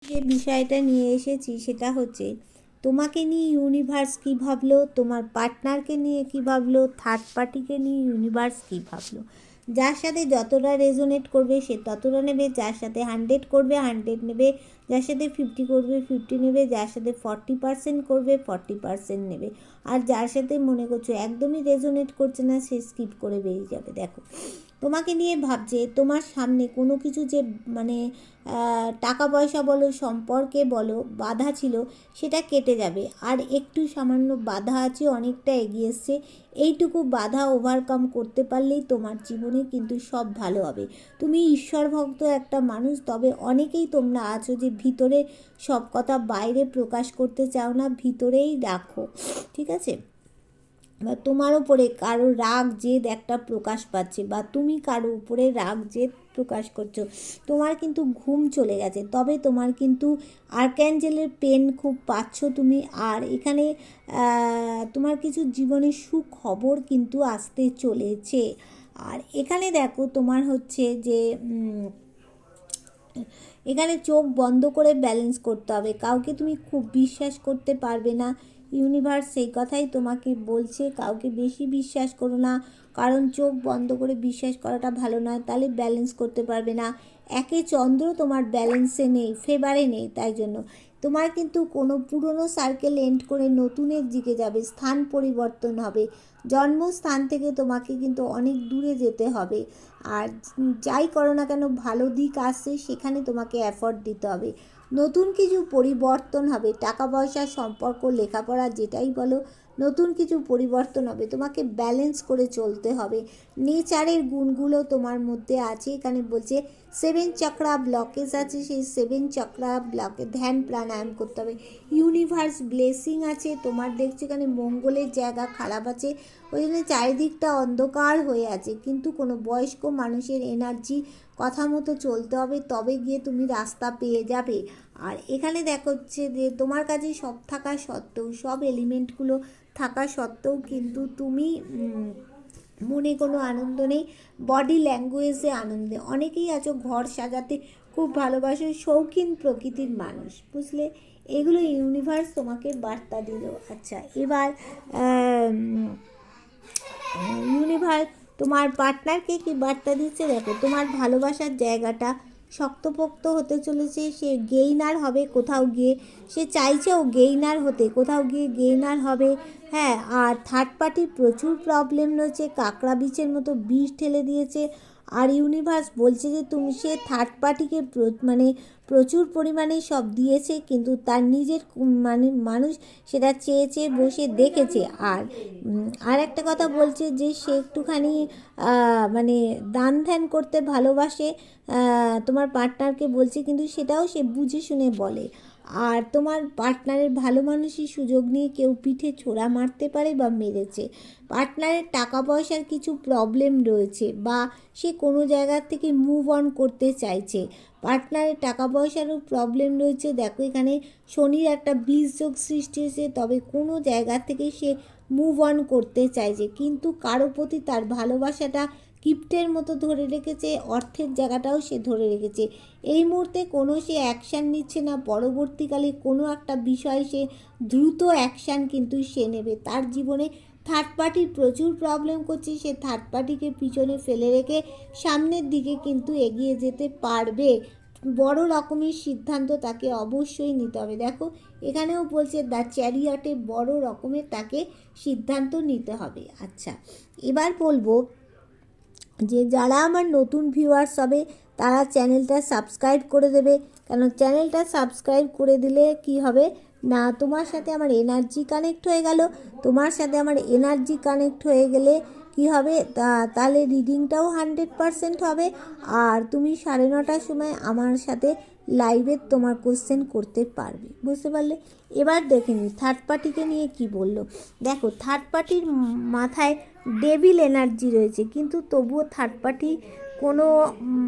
যে বিষয়টা নিয়ে এসেছি সেটা হচ্ছে তোমাকে নিয়ে ইউনিভার্স কী ভাবলো, তোমার পার্টনারকে নিয়ে কী ভাবলো, থার্ড পার্টিকে নিয়ে ইউনিভার্স কী ভাবলো। যার সাথে যতটা রেজোনেট করবে সে ততটা নেবে, যার সাথে 100 করবে 100 নেবে, যার সাথে 50 করবে 50 নেবে, যার সাথে 40% করবে 40% নেবে, আর যার সাথে মনে করছো একদমই রেজোনেট করছে না সে স্কিপ করে বেরিয়ে যাবে। দেখো তোমাকে নিয়ে ভাবছে, তোমার সামনে কোনো কিছু যে মানে টাকা পয়সা বলো, সম্পর্কে বলো বাধা ছিল সেটা কেটে যাবে। আর একটু সামান্য বাধা আছে, অনেকটা এগিয়ে এসছে। এইটুকু বাধা ওভারকাম করতে পারলেই তোমার জীবনে কিন্তু সব ভালো হবে। তুমি ঈশ্বর ভক্ত একটা মানুষ, তবে অনেকেই তোমরা আছো যে ভিতরে সব কথা বাইরে প্রকাশ করতে চাও না, ভিতরেই রাখো, ঠিক আছে। বা তোমার উপরে কারো রাগ জেদ একটা প্রকাশ পাচ্ছে, বা তুমি কারো উপরে রাগ জেদ প্রকাশ করছো, তোমার কিন্তু ঘুম চলে গেছে, তবে তোমার কিন্তু আর্ক্যাঞ্জেলের পেন খুব পাচ্ছ তুমি। আর এখানে তোমার কিছু জীবনের সুখবর কিন্তু আসতে চলেছে। আর এখানে দেখো তোমার হচ্ছে যে এখানে চোখ বন্ধ করে ব্যালেন্স করতে হবে, কাউকে তুমি খুব বিশ্বাস করতে পারবে না। ইউনিভার্স সেই কথাই তোমাকে বলছে, কাউকে বেশি বিশ্বাস করো না, কারণ চোখ বন্ধ করে বিশ্বাস করাটা ভালো নয়, তাহলে ব্যালেন্স করতে পারবে না। একে চন্দ্র তোমার ব্যালেন্সে নেই, ফেভারে নেই, তাই জন্য তোমার কিন্তু কোনো পুরনো সার্কেল এন্ড করে নতুনের দিকে যাবে, স্থান পরিবর্তন হবে, জন্মস্থান থেকে তোমাকে কিন্তু অনেক দূরে যেতে হবে। আর যাই করো না কেন ভালো দিক আসছে, সেখানে তোমাকে এফর্ট দিতে হবে। নতুন কিছু পরিবর্তন হবে, টাকা পয়সা সম্পর্ক লেখাপড়া যেটাই বলো, নতুন কিছু পরিবর্তন হবে, তোমাকে ব্যালেন্স করে চলতে হবে। নেচারের গুণগুলো তোমার মধ্যে আছে, এখানে বলছে 7 চক্রা ব্লকেজ আছে, সেই 7 চক্রা ব্লকে ধ্যান প্রাণায়াম করতে হবে। ইউনিভার্স ব্লেসিং আছে তোমার, দেখছো এখানে মঙ্গলের জায়গা খারাপ আছে, ওই জন্য চারিদিকটা অন্ধকার হয়ে আছে, কিন্তু কোনো বয়স্ক মানুষের এনার্জি কথা মতো চলতে হবে, তবে গিয়ে তুমি রাস্তা পেয়ে যাবে। আর এখানে দেখাচ্ছে যে তোমার কাছে সব থাকা সত্ত্বেও, সব এলিমেন্টগুলো থাকা সত্ত্বেও কিন্তু তুমি মনে কোনো আনন্দ নেই, বডি ল্যাঙ্গুয়েজে আনন্দে। অনেকেই আছো ঘর সাজাতে খুব ভালোবাসো, শৌখিন প্রকৃতির মানুষ, বুঝলে। এগুলো ইউনিভার্স তোমাকে বার্তা দিল। আচ্ছা, এবার ইউনিভার্স তোমার পার্টনারকে কি বার্তা দিচ্ছে, দেখো তোমার ভালোবাসার জায়গাটা শক্তপোক্ত হতে চলেছে, সে গেইনার হবে কোথাও গিয়ে, সে চাইছেও গেইনার হতে, কোথাও গিয়ে গেইনার হবে। হ্যাঁ, আর থার্ড পার্টির প্রচুর প্রবলেম রয়েছে, কাঁকড়া বিচের মতো বিষ ঠেলে দিয়েছে। আর ইউনিভার্স বলছে যে তুমি সে থার্ড পার্টিকে মানে প্রচুর পরিমাণে সব দিয়েছে, কিন্তু তার নিজের মানে মানুষ সেটা চেয়ে চেয়ে বসে দেখেছে। আর একটা কথা বলছে যে সে একটুখানি মানে দান ধ্যান করতে ভালোবাসে, তোমার পার্টনারকে বলছে, কিন্তু সেটাও সে বুঝে শুনে বলে। আর তোমার পার্টনারের ভালো মানুষই সুযোগ নিয়ে কেউ পিঠে ছোড়া মারতে পারে বা মেরেছে। পার্টনারের টাকা পয়সার কিছু প্রবলেম রয়েছে, বা সে কোনো জায়গার থেকে মুভ অন করতে চাইছে। পার্টনারের টাকা পয়সারও প্রবলেম রয়েছে, দেখো এখানে শনির একটা বীজযোগ সৃষ্টি হয়েছে, তবে কোনো জায়গা থেকে সে মুভ অন করতে চাইছে, কিন্তু কারো প্রতি তার ভালোবাসাটা কিপ্টের মতো ধরে রেখেছে, অর্থের জায়গাটাও সে ধরে রেখেছে। এই মুহূর্তে কোনো সে অ্যাকশান নিচ্ছে না, পরবর্তীকালে কোনো একটা বিষয় সে দ্রুত অ্যাকশান কিন্তু সে নেবে। তার জীবনে থার্ড পার্টির প্রচুর প্রবলেম করছে, সে থার্ড পার্টিকে পিছনে ফেলে রেখে সামনের দিকে কিন্তু এগিয়ে যেতে পারবে। বড় রকমের সিদ্ধান্ত তাকে অবশ্যই নিতে হবে। দেখো এখানেও বলছে দ্য চ্যারিয়টে বড় রকমের তাকে সিদ্ধান্ত নিতে হবে। আচ্ছা, এবার বলবো যে যারা আমার নতুন ভিউয়ার্স হবে তারা চ্যানেলটা সাবস্ক্রাইব করে দেবে, কেন চ্যানেলটা সাবস্ক্রাইব করে দিলে কি হবে না, তোমার সাথে আমার এনার্জি কানেক্ট হয়ে গেল, তোমার সাথে আমার এনার্জি কানেক্ট হয়ে গেলে কি হবে, তাহলে রিডিংটাও 100% হবে। আর তুমি 9:30টার সময় আমার সাথে লাইভে তোমার কোশ্চেন করতে পারবে, বুঝতে পারলে। এবার দেখে নিই থার্ড পার্টিকে নিয়ে কি বললো। দেখো থার্ড পার্টির মাথায় ডেভিল এনার্জি রয়েছে, কিন্তু তবুও থার্ড পার্টি কোনো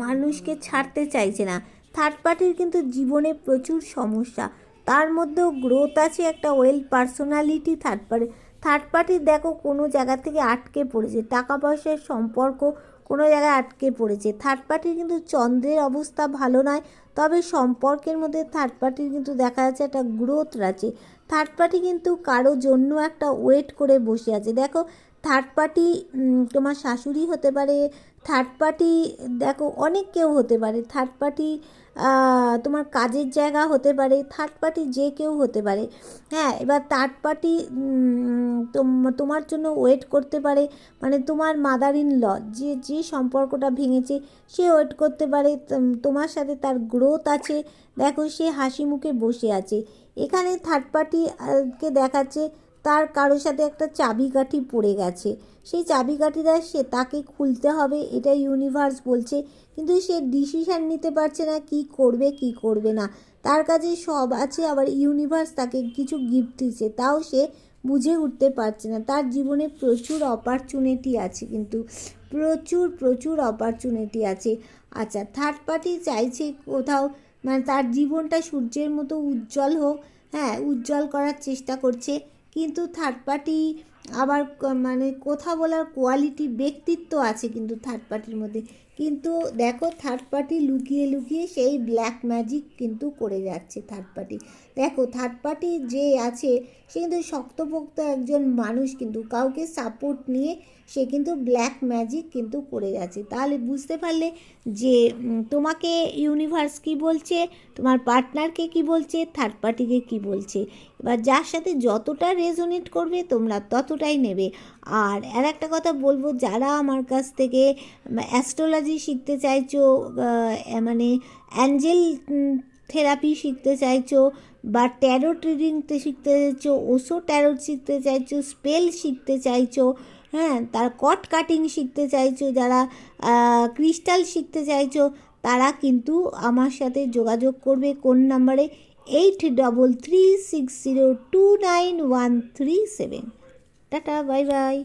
মানুষকে ছাড়তে চাইছে না। থার্ড পার্টির কিন্তু জীবনে প্রচুর সমস্যা, তার মধ্যেও গ্রোথ আছে, একটা ওয়েল পার্সোনালিটি থার্ড পার্টির। থার্ড পার্টির দেখো কোনো জায়গা থেকে আটকে পড়েছে, টাকা পয়সার সম্পর্ক কোনো জায়গায় আটকে পড়েছে। থার্ড পার্টির কিন্তু চন্দ্রের অবস্থা ভালো নয়, তবে সম্পর্কের মধ্যে থার্ড পার্টির কিন্তু দেখা যাচ্ছে একটা গ্রোথ আছে। থার্ড পার্টি কিন্তু কারো জন্য একটা ওয়েট করে বসে আছে। দেখো থার্ড পার্টি তোমার শাশুড়ি হতে পারে, থার্ড পার্টি দেখো অনেক কেউ হতে পারে, থার্ড পার্টি তোমার কাজের জায়গা হতে পারে, থার্ড পার্টি যে কেউ হতে পারে। হ্যাঁ, এবার থার্ড পার্টি তোমার জন্য ওয়েট করতে পারে, মানে তোমার মাদার ইন ল যে সম্পর্কটা ভেঙেছে সে ওয়েট করতে পারে, তোমার সাথে তার গ্রোথ আছে। দেখো সে হাসি মুখে বসে আছে। এখানে থার্ড পার্টিকে দেখাচ্ছে তার কারোর সাথে একটা চাবিকাঠি পড়ে গেছে, সেই চাবিকাঠিটা তাকে খুলতে হবে, এটা ইউনিভার্স বলছে। কিন্তু সে ডিসিশান নিতে পারছে না কি করবে কি করবে না। তার কাছে সব আছে, আবার ইউনিভার্স তাকে কিছু গিফট দিচ্ছে, তাও সে বুঝে উঠতে পারছে না। তার জীবনে প্রচুর অপরচুনিটি আছে, কিন্তু প্রচুর প্রচুর অপরচুনিটি আছে। আচ্ছা, থার্ড পার্টি চাইছে কোথাও মানে তার জীবনটা সূর্যের মতো উজ্জ্বল হোক, হ্যাঁ উজ্জ্বল করার চেষ্টা করছে। কিন্তু থার্ড পার্টি আবার মানে কথা বলার কোয়ালিটি ব্যক্তিত্ব আছে কিন্তু থার্ড পার্টির মধ্যে। কিন্তু দেখো থার্ড পার্টি লুকিয়ে লুকিয়ে সেই ব্ল্যাক ম্যাজিক কিন্তু করে যাচ্ছে থার্ড পার্টি। দেখো থার্ড পার্টি যে আছে সে কিন্তু শক্তপোক্ত একজন মানুষ, কিন্তু কাউকে সাপোর্ট নিয়ে সে কিন্তু ব্ল্যাক ম্যাজিক কিন্তু করে যাচ্ছে। তাহলে বুঝতে পারলে যে তোমাকে ইউনিভার্স কী বলছে, তোমার পার্টনারকে কী বলছে, থার্ড পার্টিকে কী বলছে। এবার যার সাথে যতটা রেজোনেট করবে তোমরা ততটাই নেবে। আর একটা কথা বলবো, যারা আমার কাছ থেকে অ্যাস্ট্রোলজি শিখতে চাইছো, মানে অ্যাঞ্জেল থেরাপি শিখতে চাইছো, বা ট্যারোট রিডিং শিখতে চাইছো, ওশো ট্যারোট শিখতে চাইছো, স্পেল শিখতে চাইছো, হ্যাঁ তার কট কাটিং শিখতে চাইছো, যারা ক্রিস্টাল শিখতে চাইছো, তারা কিন্তু আমার সাথে যোগাযোগ করবে কোন নাম্বারে 8336029137। Tata, bye bye.